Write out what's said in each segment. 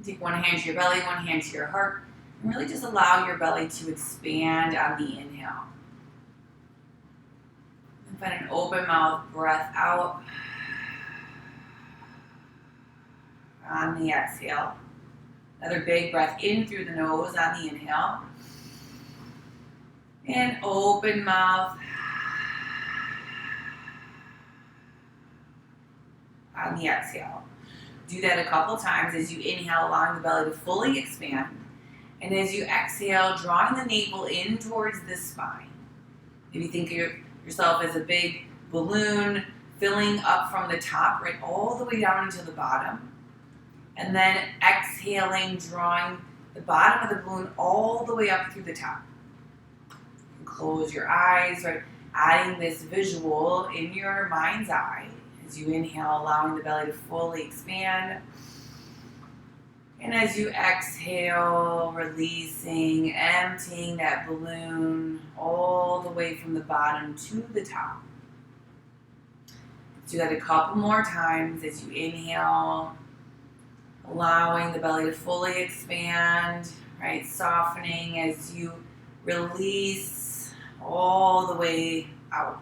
Take one hand to your belly, one hand to your heart, and really just allow your belly to expand on the inhale. And find an open mouth breath out on the exhale. Another big breath in through the nose on the inhale. And open mouth on the exhale. Do that a couple times as you inhale, allowing the belly to fully expand. And as you exhale, drawing the navel in towards the spine. Maybe think of yourself as a big balloon filling up from the top, right all the way down into the bottom. And then exhaling, drawing the bottom of the balloon all the way up through the top. And close your eyes, right? Adding this visual in your mind's eye. As you inhale, allowing the belly to fully expand. And as you exhale, releasing, emptying that balloon all the way from the bottom to the top. Do that a couple more times as you inhale, allowing the belly to fully expand, right? Softening as you release all the way out.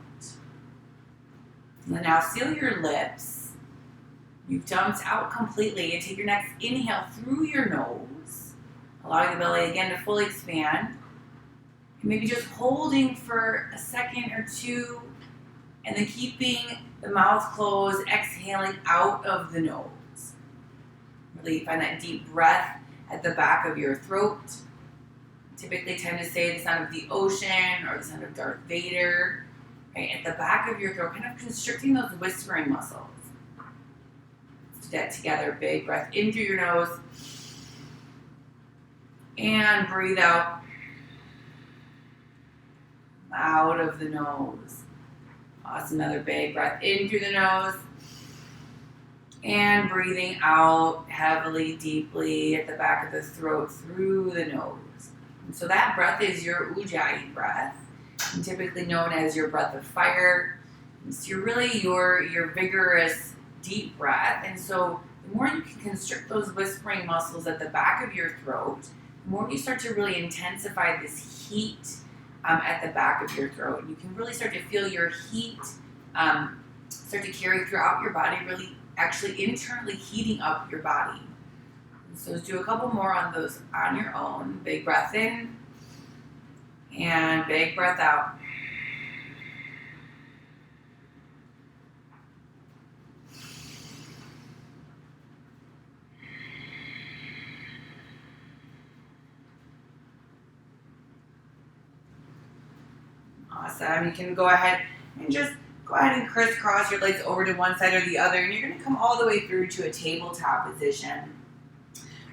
And now seal your lips. You've dumped out completely, and take your next inhale through your nose, allowing the belly again to fully expand. And maybe just holding for a second or two, and then keeping the mouth closed, exhaling out of the nose. Really find that deep breath at the back of your throat. Typically tend to say the sound of the ocean or the sound of Darth Vader. Right, at the back of your throat, kind of constricting those whispering muscles. Let's do that together. Big breath in through your nose. And breathe out. Out of the nose. Awesome. Another big breath in through the nose. And breathing out heavily, deeply at the back of the throat through the nose. And so that breath is your Ujjayi breath. And typically known as your breath of fire. It's really your vigorous, deep breath. And so the more you can constrict those whispering muscles at the back of your throat, the more you start to really intensify this heat at the back of your throat. You can really start to feel your heat start to carry throughout your body, really actually internally heating up your body. And so let's do a couple more on those on your own. Big breath in. And big breath out. Awesome. You can go ahead and crisscross your legs over to one side or the other, and you're going to come all the way through to a tabletop position.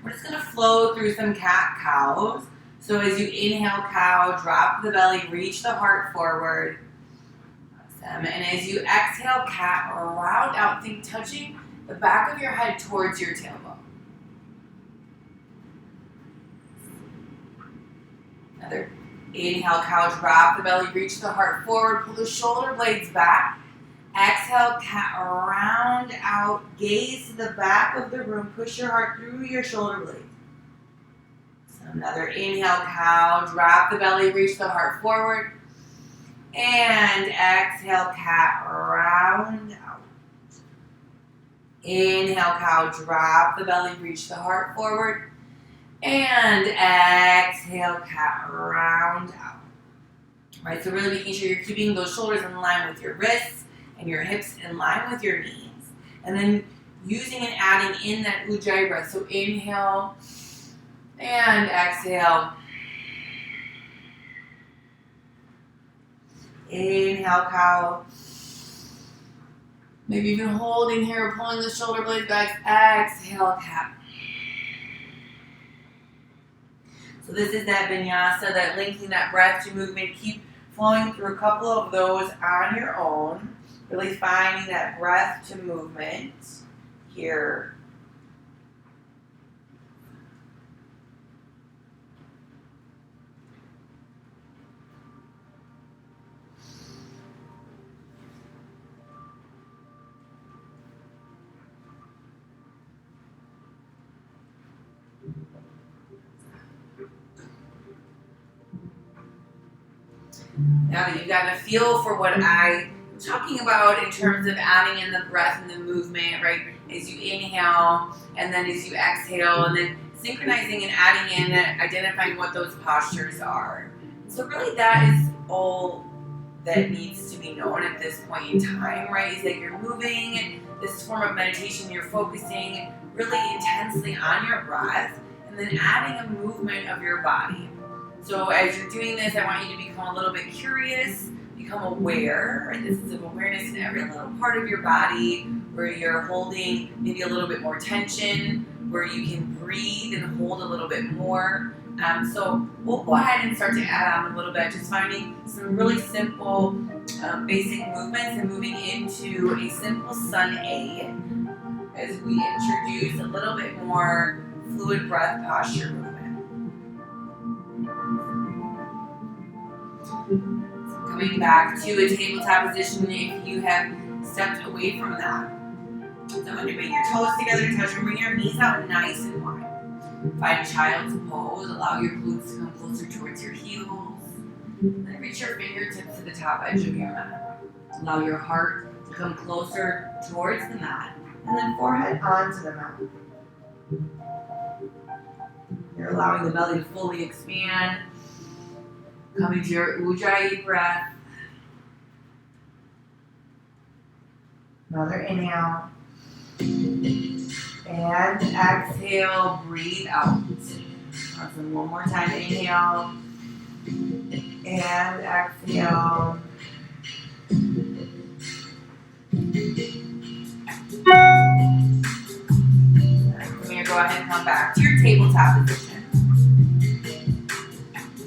We're just going to flow through some cat-cows. So as you inhale cow, drop the belly, reach the heart forward. Awesome. And as you exhale cat, round out, think touching the back of your head towards your tailbone. Another inhale cow, drop the belly, reach the heart forward, pull the shoulder blades back. Exhale cat, round out, gaze to the back of the room, push your heart through your shoulder blades. Another inhale, cow, drop the belly, reach the heart forward. And exhale, cat, round out. Inhale, cow, drop the belly, reach the heart forward. And exhale, cat, round out. All right, so really making sure you're keeping those shoulders in line with your wrists and your hips in line with your knees. And then using and adding in that Ujjayi breath. So inhale. And exhale. Inhale, cow. Maybe even holding here, pulling the shoulder blades back. Exhale, cat. So this is that vinyasa, that linking that breath to movement. Keep flowing through a couple of those on your own. Really finding that breath to movement here. Now you got to feel for what I'm talking about in terms of adding in the breath and the movement, right? As you inhale and then as you exhale, and then synchronizing and adding in, identifying what those postures are. So really that is all that needs to be known at this point in time, right? Is that you're moving, this form of meditation, you're focusing really intensely on your breath and then adding a movement of your body. So as you're doing this, I want you to become a little bit curious, become aware, right? This is of awareness in every little part of your body where you're holding maybe a little bit more tension, where you can breathe and hold a little bit more. So we'll go ahead and start to add on a little bit, just finding some really simple basic movements and moving into a simple sun A as we introduce a little bit more fluid breath posture movement. So coming back to a tabletop position if you have stepped away from that. So I'm going to bring your toes together, touch and bring your knees out nice and wide. Find child's pose, allow your glutes to come closer towards your heels. Then reach your fingertips to the top edge of your mat. Allow your heart to come closer towards the mat, and then forehead onto the mat. You're allowing the belly to fully expand. Coming to your Ujjayi breath. Another inhale. And exhale, breathe out. Awesome. One more time, inhale. And exhale. From here, go ahead and come back to your tabletop position.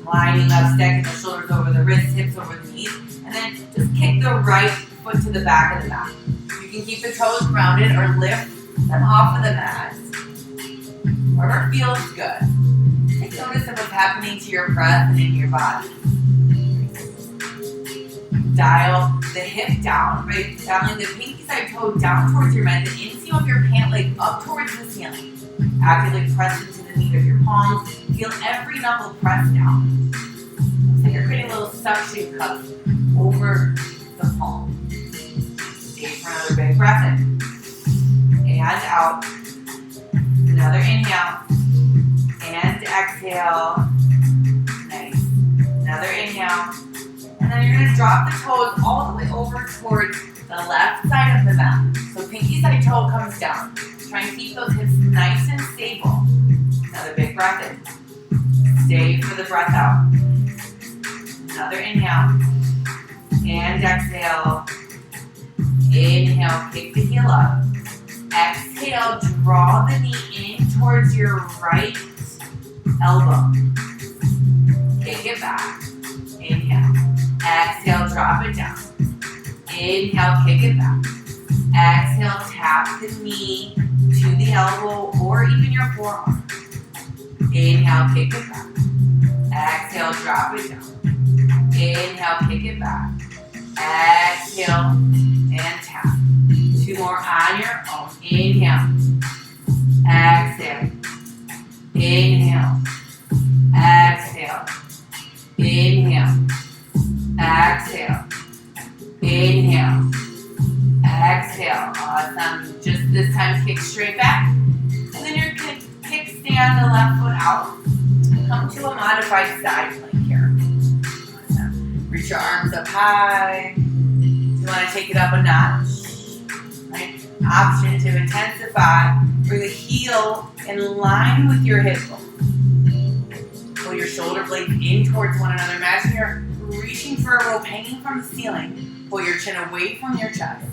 Lining up, stacking the shoulders over the wrists, hips over the knees. And then just kick the right foot to the back of the mat. You can keep the toes grounded or lift them off of the mat. Whatever feels good. Take notice of what's happening to your breath and in your body. Dial the hip down, right? Dialing the pinky side toe down towards your mat, the inseam of your pant leg up towards the ceiling. Actively press into the meat of your palms. Feel every knuckle press down. Looks like you're creating little suction cups over the palm. Stay for another big breath in. And out. Another inhale. And exhale. Nice. Another inhale. And then you're going to drop the toes all the way over towards the left side of the mat. So pinky side toe comes down. Try and keep those hips nice and stable. Another big breath in. Stay for the breath out. Another inhale. And exhale. Inhale, kick the heel up. Exhale, draw the knee in towards your right elbow. Kick it back. Inhale. Exhale, drop it down. Inhale, kick it back. Exhale, tap the knee to the elbow or even your forearm. Inhale, kick it back. Exhale, drop it down. Inhale, kick it back. Exhale, and tap. Two more on your own. Inhale. Exhale. Inhale. Exhale. Inhale. Exhale. Inhale. Exhale. Awesome. Just this time, kick straight back. And then you're going to kickstand the left foot out. Come to a modified side plank here. Awesome. Reach your arms up high. You want to take it up a notch. Right? Option to intensify. Bring the heel in line with your hip bone. Pull your shoulder blades in towards one another. Imagine you're reaching for a rope hanging from the ceiling. Pull your chin away from your chest.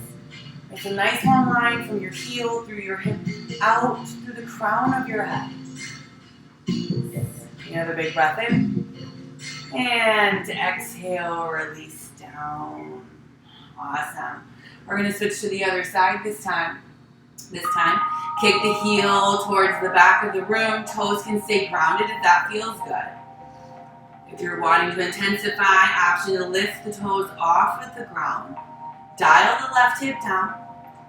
It's a nice long line from your heel through your hip out through the crown of your head. Another big breath in. And exhale, release down. Awesome. We're going to switch to the other side this time. This time, kick the heel towards the back of the room. Toes can stay grounded if that feels good. If you're wanting to intensify, option to lift the toes off of the ground. Dial the left hip down.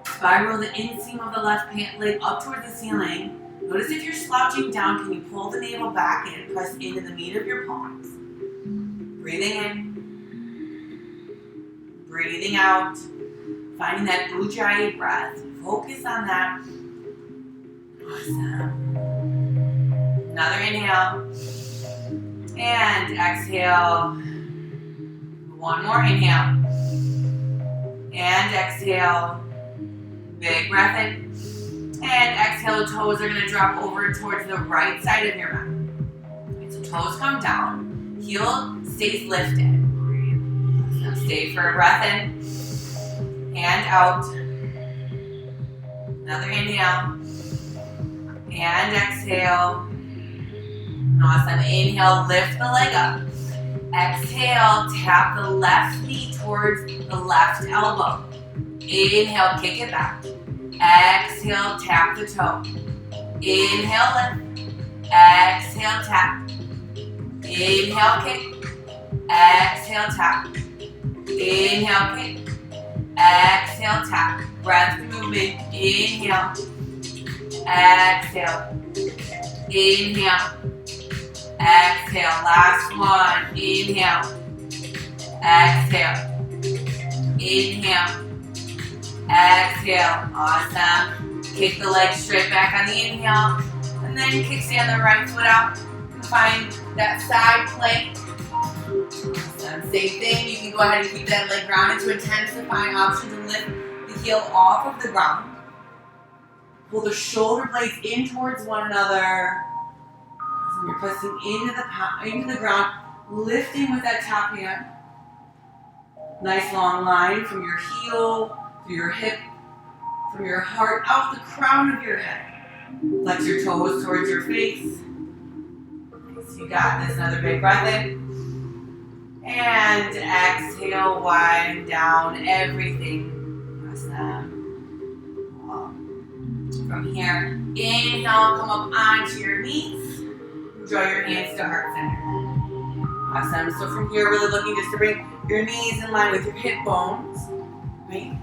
Spiral the inseam of the left pant leg up towards the ceiling. Notice if you're slouching down, can you pull the navel back in and press into the meat of your palms. Breathing in. breathing out, finding that ujjayi breath. Focus on that. Awesome. Another inhale. And exhale. One more inhale. And exhale. Big breath in. And exhale, the toes are going to drop over towards the right side of your mat. Okay, so toes come down. Heel stays lifted. So stay for a breath in. And out. Another inhale. And exhale. Awesome. Inhale, lift the leg up. Exhale, tap the left knee towards the left elbow. Inhale, kick it back. Exhale, tap the toe. Inhale, lift. Exhale, tap. Inhale, kick. Exhale, tap. Inhale, kick. Exhale, tap. Breath movement. Inhale. Exhale. Inhale. Exhale. Last one. Inhale. Exhale. Inhale. Exhale. Awesome. Kick the leg straight back on the inhale. And then kickstand the right foot out. Find that side plank. Awesome. Same thing. You can go ahead and keep that leg grounded to intensify options and lift the heel off of the ground. Pull the shoulder blades in towards one another. So you're pressing into the ground, lifting with that top hand. Nice long line from your heel, through your hip, from your heart, out the crown of your head. Flex your toes towards your face. So you got this. Another big breath in. And exhale, wind down everything. Awesome. From here, inhale, come up onto your knees. Draw your hands to heart center. Awesome. So from here, really looking just to bring your knees in line with your hip bones. Right?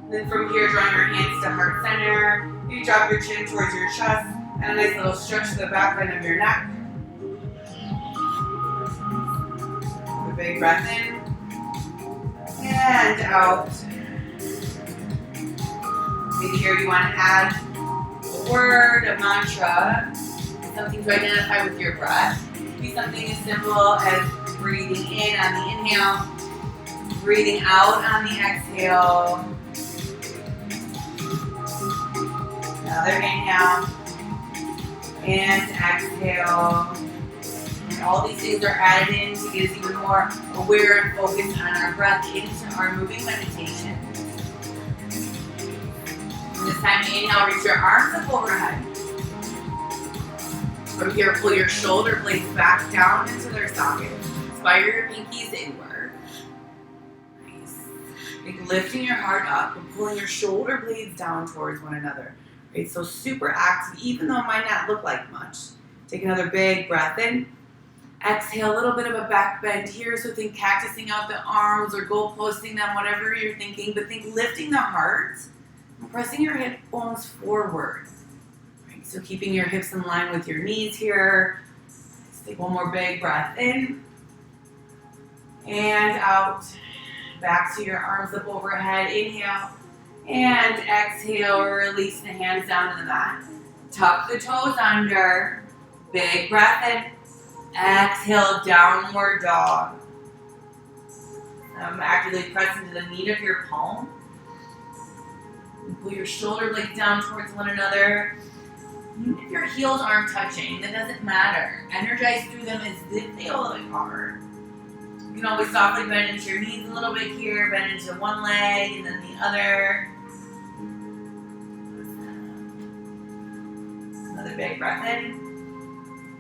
Then from here, drawing your hands to heart center. You drop your chin towards your chest and a nice little stretch to the back line of your neck. A big breath in and out. Maybe here you want to add a word, a mantra, something to identify with your breath. It could be something as simple as breathing in on the inhale, breathing out on the exhale. Another inhale and exhale. And all these things are added in to get us even more aware and focused on our breath into our moving meditation. And this time, inhale, reach your arms up overhead. From here, pull your shoulder blades back down into their sockets. Spire your pinkies inward. Nice. Like lifting your heart up and pulling your shoulder blades down towards one another. Right, so super active, even though it might not look like much. Take another big breath in. Exhale, a little bit of a back bend here. So think cactusing out the arms or goal posting them, whatever you're thinking. But think lifting the heart and pressing your hip bones forward. Right, so keeping your hips in line with your knees here. Let's take one more big breath in. And out. Back to your arms up overhead. Inhale. And exhale, release the hands down to the mat. Tuck the toes under. Big breath in. Exhale, downward dog. Actively press into the meat of your palm. And pull your shoulder blades down towards one another. Even if your heels aren't touching, that doesn't matter. Energize through them as if they already are. You can always softly bend into your knees a little bit here, bend into one leg and then the other. Another big breath in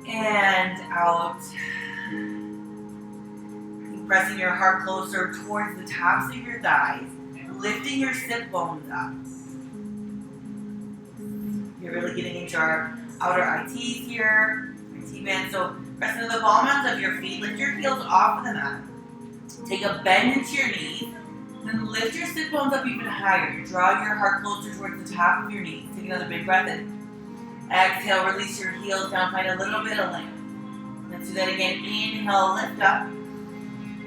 and out. Keep pressing your heart closer towards the tops of your thighs, lifting your sit bones up. You're really getting into our outer ITs here, IT band. So press into the palm ends of your feet, lift your heels off of the mat. Take a bend into your knees, then lift your sit bones up even higher. You're drawing your heart closer towards the top of your knees. Take another big breath in. Exhale, release your heels down, find a little bit of length. Let's do that again. Inhale, lift up.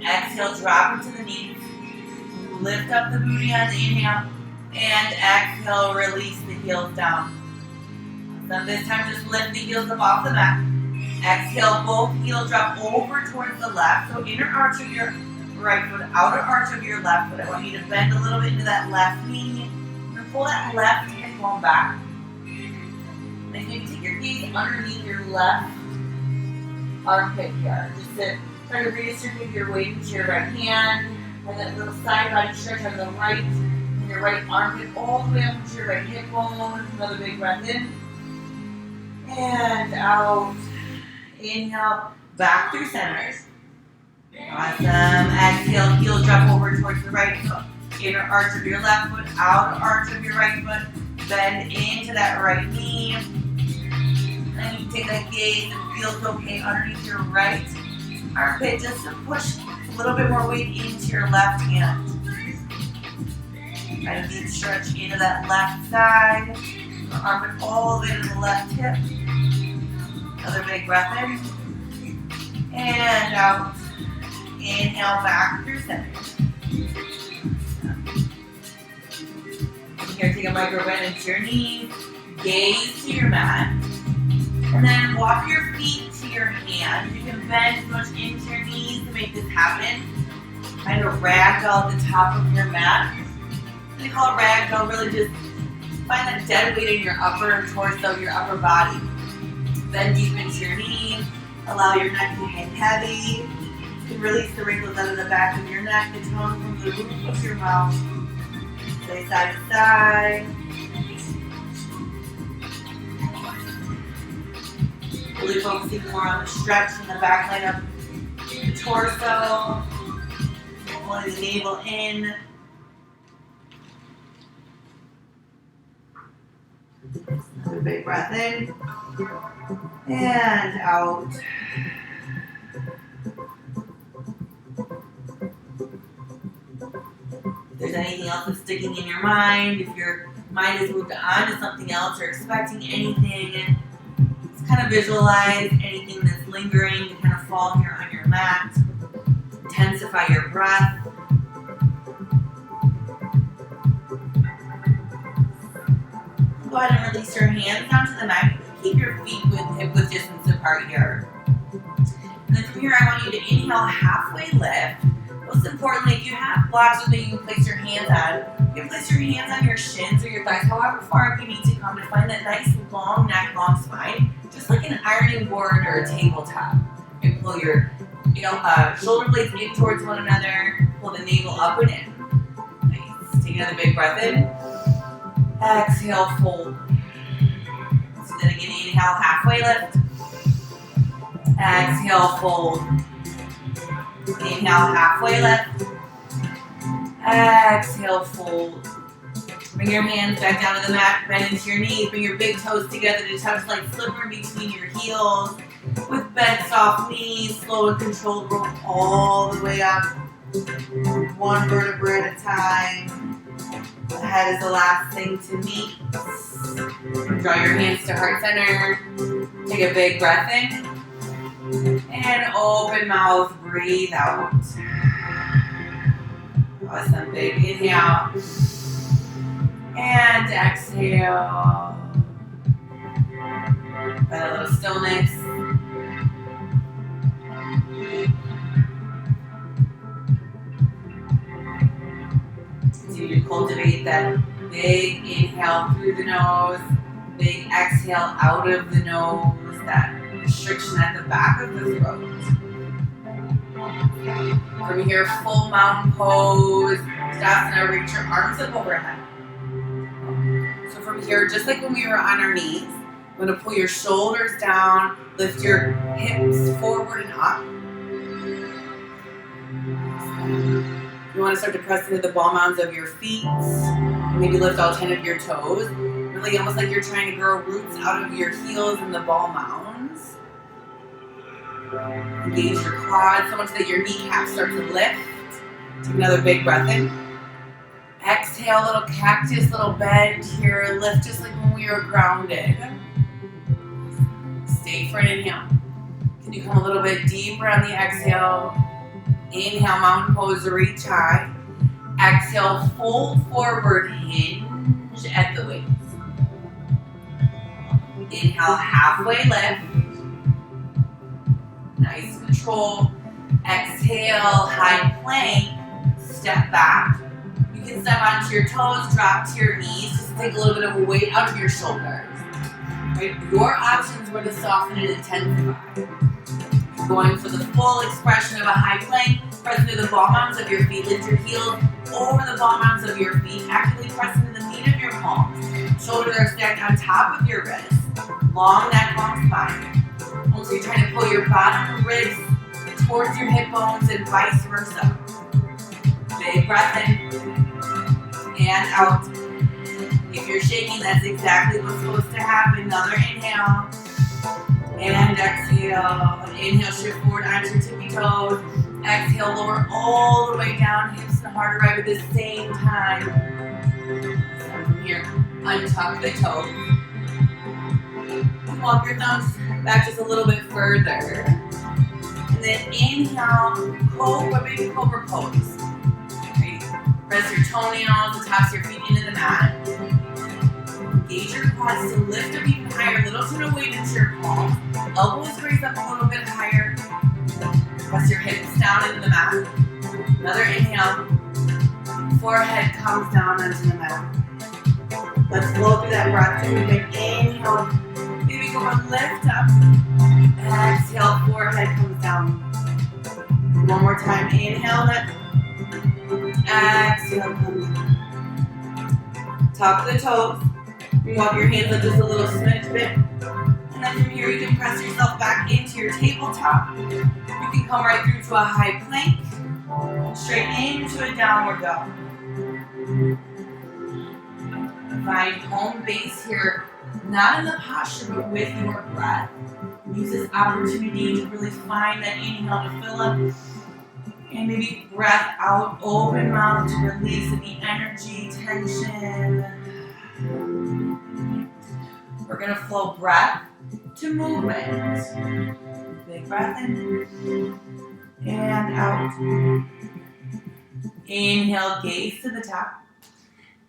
Exhale, drop into the knees. lift up the booty on the inhale, and exhale, release the heels down. So this time just lift the heels up off the mat. Exhale, both heels drop over towards the left. So inner arch of your right foot, outer arch of your left foot. I want you to bend a little bit into that left knee. And pull that left hip bone back. Then maybe take your gaze underneath your left armpit here. Just try to redistribute your weight into your right hand. And that little side body stretch on the right. And your right armpit all the way up into your right hip bone. Another big breath in. And out. Inhale, back through center. Awesome. Exhale, heels drop over towards the right foot. Inner arch of your left foot, outer arch of your right foot. Bend into that right knee. And you take that gaze and feels okay underneath your right armpit just to push a little bit more weight into your left hand. Kind of deep stretch into that left side. Armpit all the way to the left hip. Another big breath in. And out. Inhale back through center. Here, take a micro bend into your knees. Gaze to your mat. And then walk your feet to your hands. You can bend as much into your knees to make this happen. Kind of ragdoll at the top of your mat. We call it ragdoll, really just find that dead weight in your upper torso, your upper body. Bend deep into your knees. Allow your neck to hang heavy. You can release the wrinkles out of the back of your neck, the tongue from the roof of your mouth. Lay side to side. Really focusing more on the stretch in the back line of the torso. Pulling the navel in. Another big breath in. And out. If there's anything else that's sticking in your mind, if your mind has moved on to something else or expecting anything, just kind of visualize anything that's lingering to kind of fall here on your mat. Intensify your breath. Go ahead and release your hands down to the mat. Keep your feet hip width distance apart here. And then from here, I want you to inhale, halfway lift. Most importantly, if you have blocks that you can place your hands on, you can place your hands on your shins or your thighs, however far up you need to come to find that nice long neck, long spine, just like an ironing board or a tabletop. And pull your shoulder blades in towards one another, pull the navel up and in. Nice. Take another big breath in. Exhale, fold. So then again, inhale, halfway lift. Exhale, fold. Inhale, halfway lift. Exhale, fold. Bring your hands back down to the mat, bend into your knees. Bring your big toes together to touch like slipper between your heels. With bent, soft knees, slow and controlled, roll all the way up. One vertebra at a time. The head is the last thing to meet. Draw your hands to heart center. Take a big breath in. And open mouth, breathe out. Awesome, big inhale. And exhale. Find a little stillness. Continue to cultivate that big inhale through the nose, big exhale out of the nose, that restriction at the back of the throat. From here, full mountain pose. Stasana, reach your arms up overhead. So from here, just like when we were on our knees, I'm going to pull your shoulders down, lift your hips forward and up. You want to start to press into the ball mounds of your feet. Maybe lift all 10 of your toes. Really almost like you're trying to grow roots out of your heels in the ball mounds. Engage your quads so much that your kneecaps start to lift. Take another big breath in. Exhale, little cactus, little bend here. Lift just like when we were grounded. Stay for an inhale. Can you come a little bit deeper on the exhale? Inhale, mountain pose, reach high. Exhale, fold forward, hinge at the waist. Inhale, halfway lift. Nice control. Exhale, high plank. Step back. You can step onto your toes, drop to your knees. Just take a little bit of a weight out of your shoulders. Right? Your options were to soften and intensify. Going for the full expression of a high plank, press into the ball mounds of your feet. Lift your heels over the ball mounds of your feet. Actively press into the meat of your palms. Shoulders are stacked on top of your wrists. Long neck, long spine. Also, you're trying to pull your bottom ribs towards your hip bones and vice versa. Big breath in and out. If you're shaking, that's exactly what's supposed to happen. Another inhale and exhale. Inhale, shift forward onto your tippy toes. Exhale, lower all the way down, hips and heart right at the same time. From here, untuck the toes. Walk your thumbs back just a little bit further. And then inhale, cobra, baby cobra pose. Right. Press your toenails, the tops of your feet into the mat. Engage your quads to lift them even higher. Little to no weight into your palms. Elbows raise up a little bit higher. Press your hips down into the mat. Another inhale. Forehead comes down onto the mat. Let's flow through that breath. Do a big inhale. Baby, go on, lift up. Exhale, forehead comes down. One more time. Inhale, lift. Exhale, come down. Tuck the toes. Walk your hands up just a little smidge bit. And then from here, you can press yourself back into your tabletop. You can come right through to a high plank. Straight into a downward dog. Find home base here. Not in the posture, but with your breath. Use this opportunity to really find that inhale to fill up. And maybe breath out, open mouth to release any energy, tension. We're going to flow breath to movement. Big breath in and out. Inhale, gaze to the top.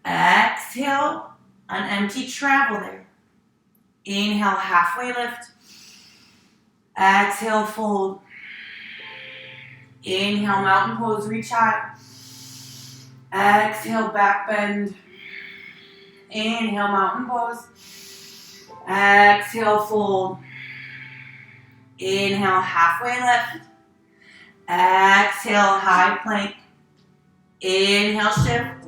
Exhale, an empty travel there. Inhale, halfway lift. Exhale, fold. Inhale, mountain pose, reach high. Exhale, back bend. Inhale, mountain pose. Exhale, fold. Inhale, halfway lift. Exhale, high plank. Inhale, shift.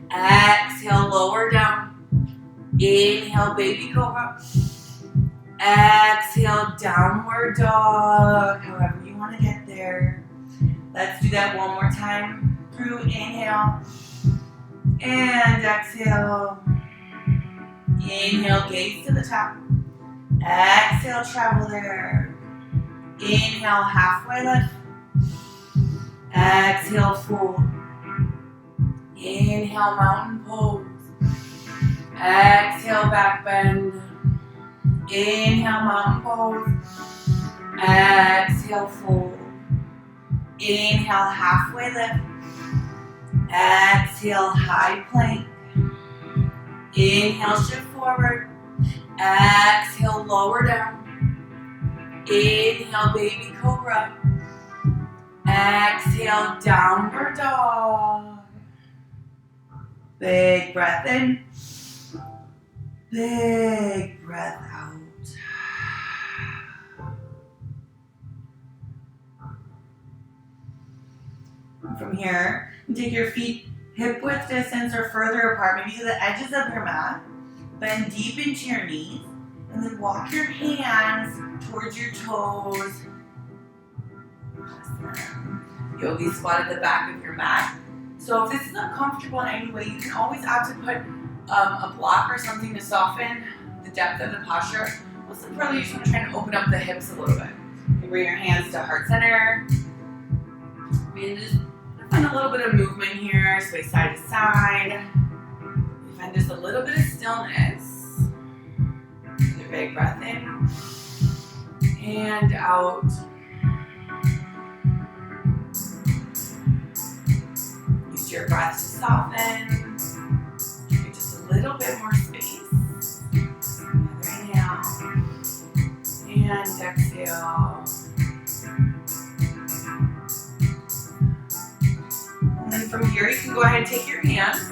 Exhale, lower down. Inhale, baby cobra. Exhale, downward dog. However you want to get there. Let's do that one more time. Through inhale. And exhale. Inhale, gaze to the top. Exhale, travel there. Inhale, halfway lift. Exhale, fold. Inhale, mountain pose. Exhale, back bend. Inhale, mountain pose. Exhale, fold. Inhale, halfway lift. Exhale, high plank. Inhale, shift forward. Exhale, lower down. Inhale, baby cobra. Exhale, downward dog. Big breath in. Big breath out. From here, you take your feet hip width distance or further apart, maybe to the edges of your mat. Bend deep into your knees, and then walk your hands towards your toes. Yogi squat at the back of your mat. So if this is uncomfortable in any way, you can always opt to put a block or something to soften the depth of the posture. Most importantly, you just want to try to open up the hips a little bit. You bring your hands to heart center. And just find a little bit of movement here, sway side to side. Find just a little bit of stillness. Another big breath in and out. Use your breath to soften. Get just a little bit more space. Another inhale. And exhale. And then from here, you can go ahead and take your hands.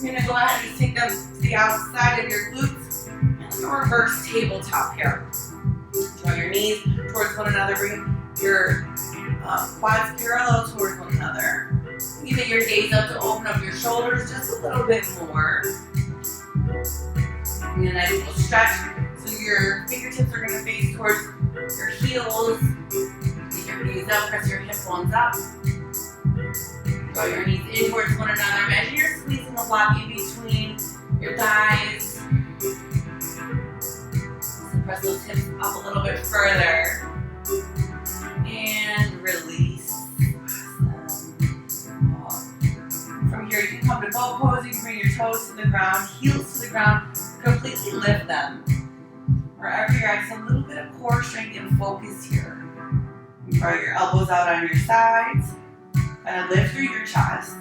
You're going to go ahead and just take them to the outside of your glutes. And reverse tabletop here. Draw your knees towards one another. Bring your quads parallel towards one another. You get your gaze up to open up your shoulders just a little bit more. And a nice little stretch. So your fingertips are going to face towards your heels. Get your knees up, press your hip bones up. Draw your knees in towards one another. Imagine you're squeezing the block in between your thighs. So press those hips up a little bit further. And release. Awesome. From here, you can come to boat pose. You can bring your toes to the ground, heels to the ground. Completely lift them. Wherever you're at, just a little bit of core strength and focus here. You draw your elbows out on your sides. And lift through your chest.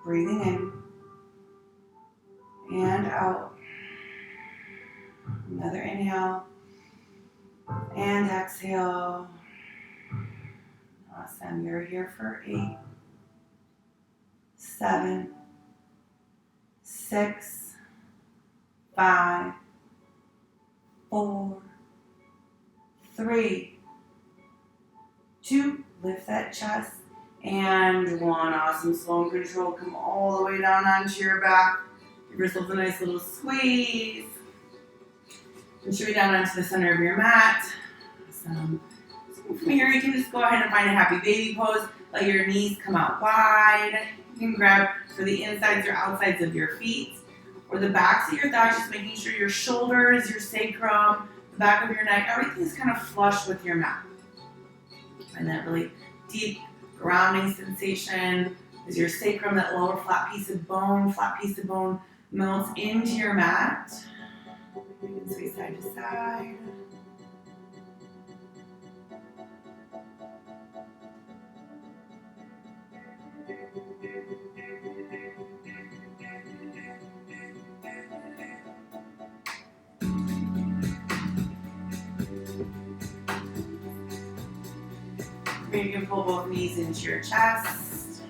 Breathing in. And out. Another inhale. And exhale. Awesome. You're here for 8, 7, 6, 5, 4, 3, 2. Lift that chest. And 1. Awesome. Slow and control. Come all the way down onto your back. Give yourself a nice little squeeze. And shoot down onto the center of your mat. Awesome. So from here, you can just go ahead and find a happy baby pose. Let your knees come out wide. You can grab for the insides or outsides of your feet or the backs of your thighs, just making sure your shoulders, your sacrum, the back of your neck, everything is kind of flush with your mat. And that really deep grounding sensation is your sacrum, that lower flat piece of bone melts into your mat. You can sway side to side. You can pull both knees into your chest.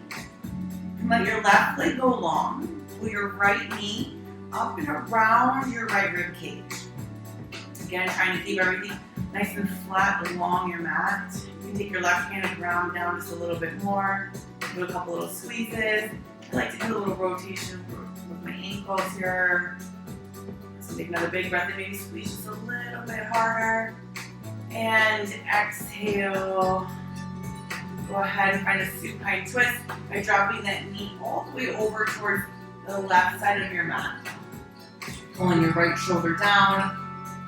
And let your left leg go long. Pull your right knee up and around your right rib cage. Again, trying to keep everything nice and flat along your mat. You can take your left hand and ground down just a little bit more. Do a couple little squeezes. I like to do a little rotation with my ankles here. So take another big breath and maybe squeeze just a little bit harder. And exhale. Go ahead and find a supine twist by dropping that knee all the way over towards the left side of your mat. Pulling your right shoulder down.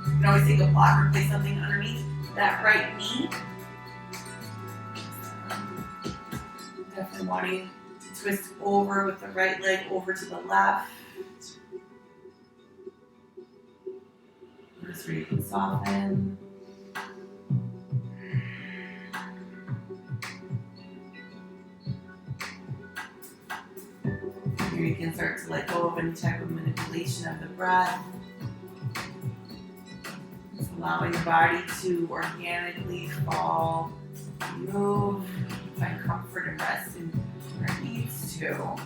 You can always take a block or place something underneath that right knee. Definitely wanting to twist over with the right leg over to the left. Just where you can soften. Here you can start to let go of any type of manipulation of the breath. Just allowing the body to organically fall, move, find comfort and rest in where it needs to.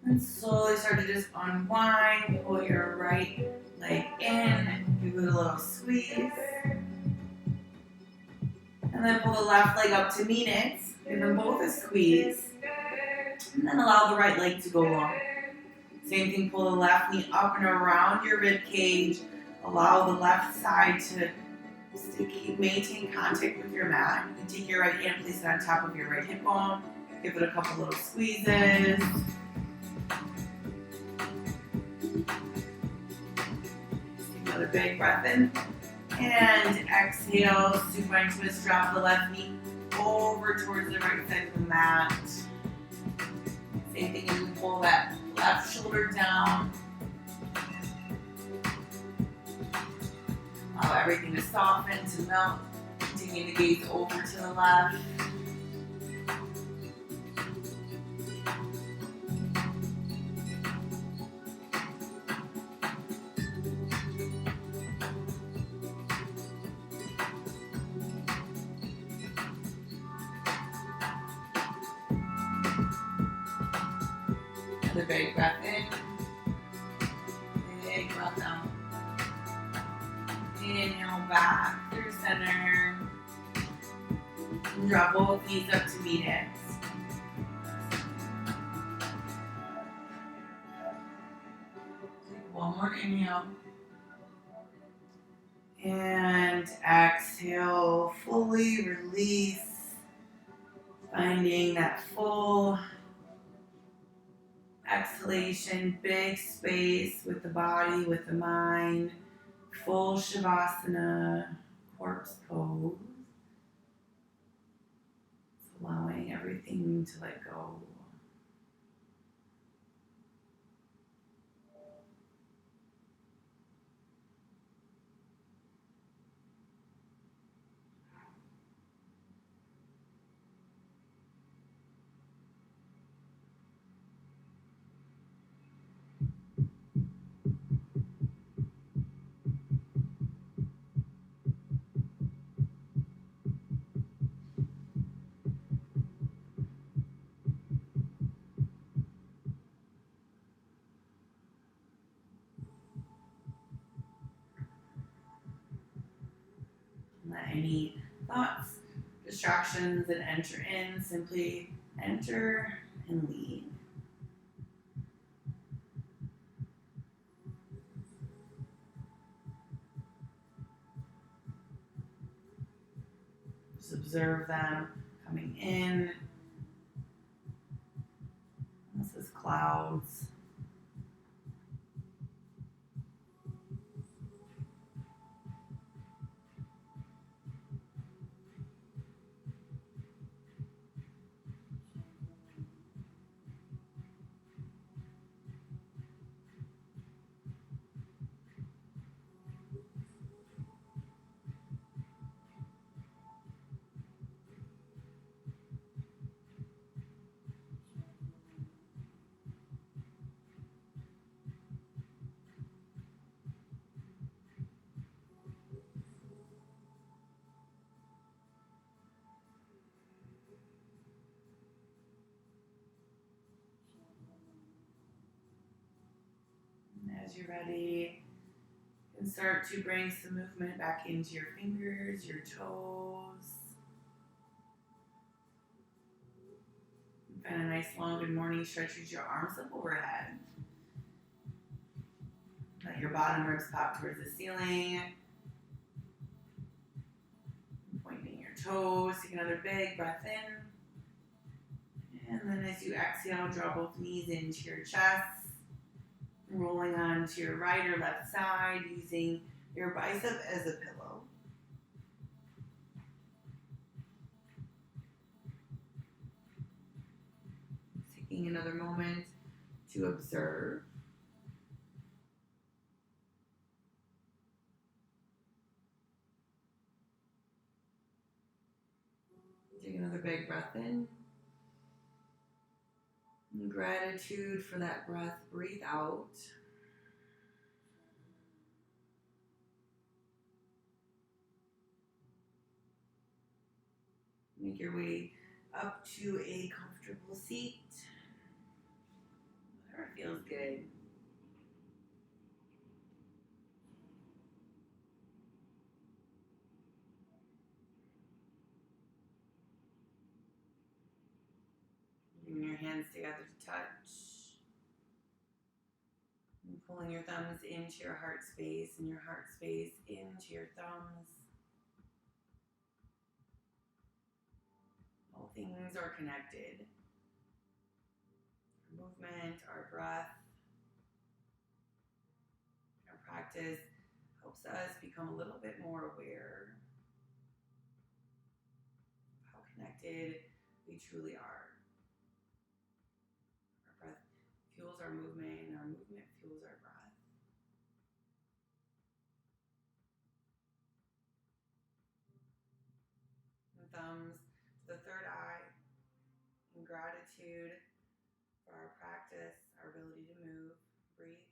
And slowly start to just unwind, pull your right leg in, give it a little squeeze. And then pull the left leg up to meet it, give them both a squeeze. And then allow the right leg to go long. Same thing, pull the left knee up and around your rib cage. Allow the left side to maintain contact with your mat. You can take your right hand and place it on top of your right hip bone. Give it a couple little squeezes. Another big breath in. And exhale, supine twist, drop the left knee over towards the right side of the mat. Same thing as we pull that left shoulder down. Allow everything to soften, to melt. Continue to gaze over to the left. Another big breath in. Big breath out. Inhale back through center. Drop both knees up to meet hips. Take one more inhale. And exhale, fully release. Finding that full exhalation, big space with the body, with the mind. Full Shavasana, corpse pose. Allowing everything to let go. Let any thoughts, distractions that enter in simply enter and leave. Just observe them coming in. This is clouds. As you're ready, you can start to bring some movement back into your fingers, your toes. Find a nice long good morning stretch. Use your arms up overhead. Let your bottom ribs pop towards the ceiling. Pointing your toes. Take another big breath in. And then as you exhale, draw both knees into your chest. Rolling onto your right or left side, using your bicep as a pillow. Taking another moment to observe. Take another big breath in. And gratitude for that breath. Breathe out. Make your way up to a comfortable seat. Whatever feels good. Bring your hands together to touch. And pulling your thumbs into your heart space and your heart space into your thumbs. All things are connected. Our movement, our breath, our practice helps us become a little bit more aware of how connected connected we truly are. Our breath fuels our movement, and our movement fuels our breath. And thumbs to the third eye in gratitude for our practice, our ability to move, breathe.